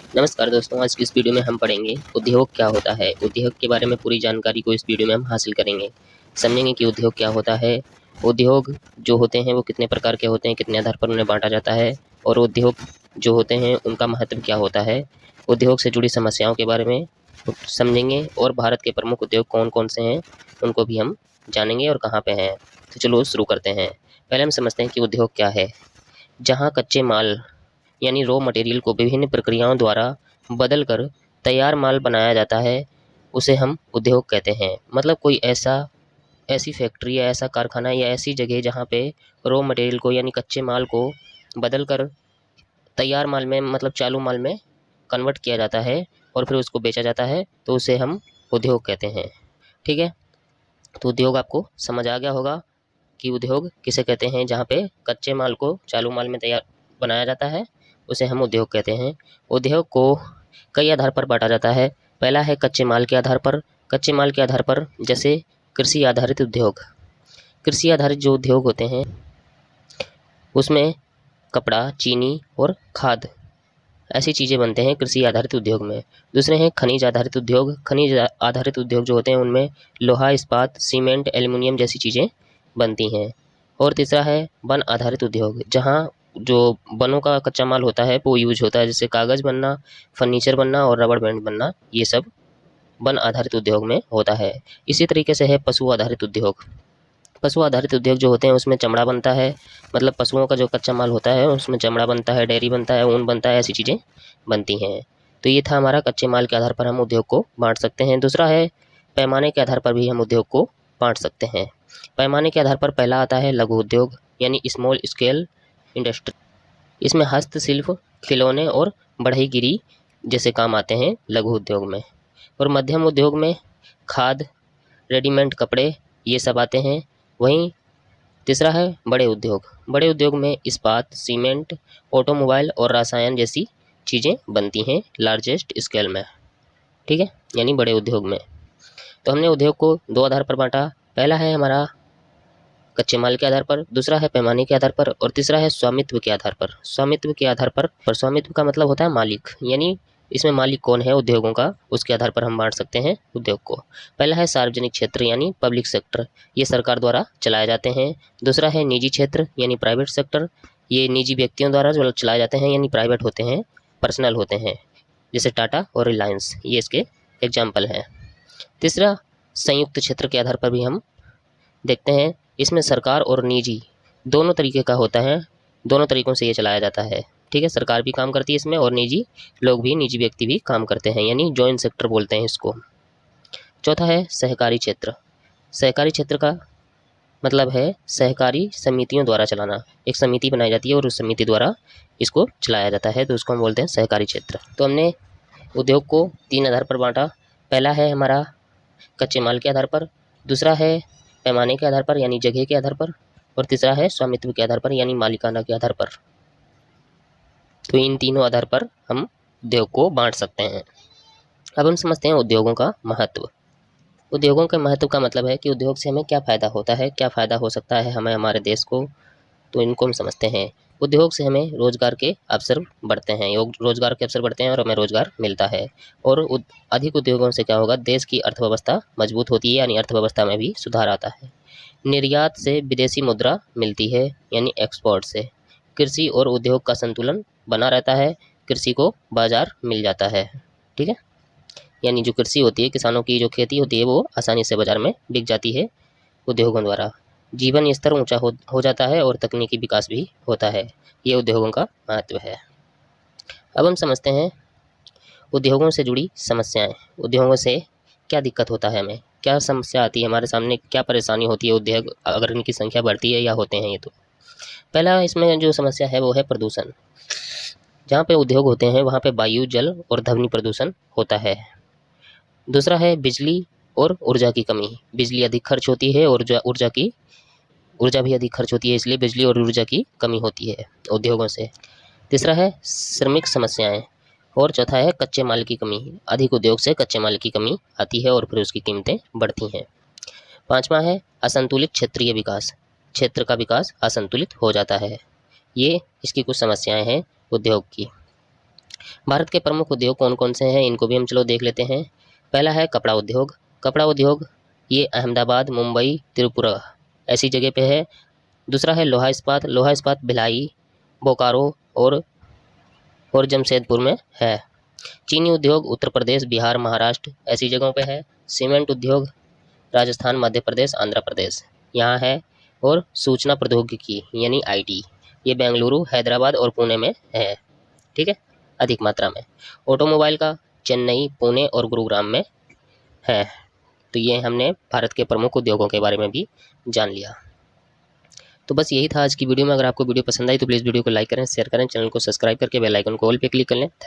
नमस्कार दोस्तों, आज की इस वीडियो में हम पढ़ेंगे उद्योग क्या होता है। उद्योग के बारे में पूरी जानकारी को इस वीडियो में हम हासिल करेंगे। समझेंगे कि उद्योग क्या होता है, उद्योग जो होते हैं वो कितने प्रकार के होते हैं, कितने आधार पर उन्हें बांटा जाता है और उद्योग जो होते हैं उनका महत्व क्या होता है। उद्योग से जुड़ी समस्याओं के बारे में समझेंगे और भारत के प्रमुख उद्योग कौन कौन से हैं उनको भी हम जानेंगे और कहाँ पे हैं। तो चलो शुरू करते हैं। पहले हम समझते हैं कि उद्योग क्या है। जहाँ कच्चे माल यानी रॉ मटेरियल को विभिन्न प्रक्रियाओं द्वारा बदलकर तैयार माल बनाया जाता है, उसे हम उद्योग कहते हैं। मतलब कोई ऐसी फैक्ट्री या ऐसा कारखाना या ऐसी जगह जहाँ पे रॉ मटेरियल को यानी कच्चे माल को बदलकर तैयार माल में मतलब चालू माल में कन्वर्ट किया जाता है और फिर उसको बेचा जाता है, तो उसे हम उद्योग कहते हैं। ठीक है, तो उद्योग आपको समझ आ गया होगा कि उद्योग किसे कहते हैं। जहाँ पे कच्चे माल को चालू माल में तैयार बनाया जाता है उसे हम उद्योग कहते हैं। उद्योग को कई आधार पर बांटा जाता है। पहला है कच्चे माल के आधार पर। कच्चे माल के आधार पर जैसे कृषि आधारित उद्योग। कृषि आधारित जो उद्योग होते हैं उसमें कपड़ा, चीनी और खाद ऐसी चीज़ें बनते हैं कृषि आधारित उद्योग में। दूसरे हैं खनिज आधारित उद्योग। खनिज आधारित उद्योग जो होते हैं उनमें लोहा, इस्पात, सीमेंट, एल्युमिनियम जैसी चीज़ें बनती हैं। और तीसरा है वन आधारित उद्योग, जहाँ जो वनों का कच्चा माल होता है वो यूज होता है, जैसे कागज़ बनना, फर्नीचर बनना और रबड़ बैंड बनना, ये सब वन आधारित उद्योग में होता है। इसी तरीके से है पशु आधारित उद्योग। पशु आधारित उद्योग जो होते हैं उसमें चमड़ा बनता है, मतलब पशुओं का जो कच्चा माल होता है उसमें चमड़ा बनता है, डेयरी बनता है, ऊन बनता है, ऐसी चीज़ें बनती हैं। तो ये था हमारा कच्चे माल के आधार पर हम उद्योग को बांट सकते हैं। दूसरा है पैमाने के आधार पर भी हम उद्योग को बांट सकते हैं। पैमाने के आधार पर पहला आता है लघु उद्योग यानी स्मॉल स्केल इंडस्ट्री। इसमें हस्तशिल्प, खिलौने और बढ़ईगिरी जैसे काम आते हैं लघु उद्योग में। और मध्यम उद्योग में खाद, रेडीमेड कपड़े ये सब आते हैं। वहीं तीसरा है बड़े उद्योग। बड़े उद्योग में इस्पात, सीमेंट, ऑटोमोबाइल और रसायन जैसी चीज़ें बनती हैं लार्जेस्ट स्केल में। ठीक है, यानी बड़े उद्योग में। तो हमने उद्योग को दो आधार पर बांटा। पहला है हमारा कच्चे माल के आधार पर, दूसरा है पैमाने के आधार पर और तीसरा है स्वामित्व के आधार पर। स्वामित्व के आधार पर स्वामित्व का मतलब होता है मालिक, यानी इसमें मालिक कौन है उद्योगों का, उसके आधार पर हम बांट सकते हैं उद्योग को। पहला है सार्वजनिक क्षेत्र यानी पब्लिक सेक्टर, ये सरकार द्वारा चलाए जाते हैं। दूसरा है निजी क्षेत्र यानी प्राइवेट सेक्टर, ये निजी व्यक्तियों द्वारा जो चलाए जाते हैं यानी प्राइवेट होते हैं, पर्सनल होते हैं, जैसे टाटा और रिलायंस, ये इसके एग्जाम्पल हैं। तीसरा संयुक्त क्षेत्र के आधार पर भी हम देखते हैं। इसमें सरकार और निजी दोनों तरीके का होता है, दोनों तरीकों से ये चलाया जाता है। ठीक है, सरकार भी काम करती है इसमें और निजी लोग भी, निजी व्यक्ति भी काम करते हैं, यानी जॉइंट सेक्टर बोलते हैं इसको। चौथा है सहकारी क्षेत्र। सहकारी क्षेत्र का मतलब है सहकारी समितियों द्वारा चलाना। एक समिति बनाई जाती है और उस समिति द्वारा इसको चलाया जाता है, तो उसको हम बोलते हैं सहकारी क्षेत्र। तो हमने उद्योग को तीन आधार पर बांटा। पहला है हमारा कच्चे माल के आधार पर, दूसरा है पैमाने के आधार पर यानी जगह के आधार पर, और तीसरा है स्वामित्व के आधार पर यानी मालिकाना के आधार पर। तो इन तीनों आधार पर हम उद्योग को बांट सकते हैं। अब हम समझते हैं उद्योगों का महत्व। उद्योगों के महत्व का मतलब है कि उद्योग से हमें क्या फ़ायदा होता है, क्या फ़ायदा हो सकता है हमें, हमारे देश को। तो इनको हम समझते हैं। उद्योग से हमें रोज़गार के अवसर बढ़ते हैं, रोज़गार के अवसर बढ़ते हैं और हमें रोज़गार मिलता है। और अधिक उद्योगों से क्या होगा, देश की अर्थव्यवस्था मजबूत होती है, यानी अर्थव्यवस्था में भी सुधार आता है। निर्यात से विदेशी मुद्रा मिलती है यानी एक्सपोर्ट से। कृषि और उद्योग का संतुलन बना रहता है, कृषि को बाजार मिल जाता है। ठीक है, यानी जो कृषि होती है, किसानों की जो खेती होती है वो आसानी से बाजार में बिक जाती है उद्योगों द्वारा। जीवन स्तर ऊंचा हो जाता है और तकनीकी विकास भी होता है। ये उद्योगों का महत्व है। अब हम समझते हैं उद्योगों से जुड़ी समस्याएं। उद्योगों से क्या दिक्कत होता है, हमें क्या समस्या आती है, हमारे सामने क्या परेशानी होती है उद्योग अगर इनकी संख्या बढ़ती है या होते हैं ये। तो पहला इसमें जो समस्या है वो है प्रदूषण। जहाँ पे उद्योग होते हैं वहाँ पे वायु, जल और ध्वनि प्रदूषण होता है। दूसरा है बिजली और ऊर्जा की कमी। बिजली अधिक खर्च होती है और ऊर्जा भी अधिक खर्च होती है, इसलिए बिजली और ऊर्जा की कमी होती है उद्योगों से। तीसरा है श्रमिक समस्याएं। और चौथा है कच्चे माल की कमी। अधिक उद्योग से कच्चे माल की कमी आती है और फिर उसकी कीमतें बढ़ती हैं। पांचवा है असंतुलित क्षेत्रीय विकास। क्षेत्र का विकास असंतुलित हो जाता है। ये इसकी कुछ समस्याएं हैं उद्योग की। भारत के प्रमुख उद्योग कौन कौन से हैं, इनको भी हम चलो देख लेते हैं। पहला है कपड़ा उद्योग। कपड़ा उद्योग ये अहमदाबाद, मुंबई, त्रिपुरा ऐसी जगह पे है। दूसरा है लोहा इस्पात। लोहा इस्पात भिलाई, बोकारो और जमशेदपुर में है। चीनी उद्योग उत्तर प्रदेश, बिहार, महाराष्ट्र ऐसी जगहों पे है। सीमेंट उद्योग राजस्थान, मध्य प्रदेश, आंध्र प्रदेश यहाँ है। और सूचना प्रौद्योगिकी यानी आईटी ये बेंगलुरु, हैदराबाद और पुणे में है। ठीक है, अधिक मात्रा में। ऑटोमोबाइल का चेन्नई, पुणे और गुरुग्राम में है। तो ये हमने भारत के प्रमुख उद्योगों के बारे में भी जान लिया। तो बस यही था आज की वीडियो में। अगर आपको वीडियो पसंद आई तो प्लीज़ वीडियो को लाइक करें, शेयर करें, चैनल को सब्सक्राइब करके बेल आइकन को ऑल पे क्लिक कर लें। धन्यवाद।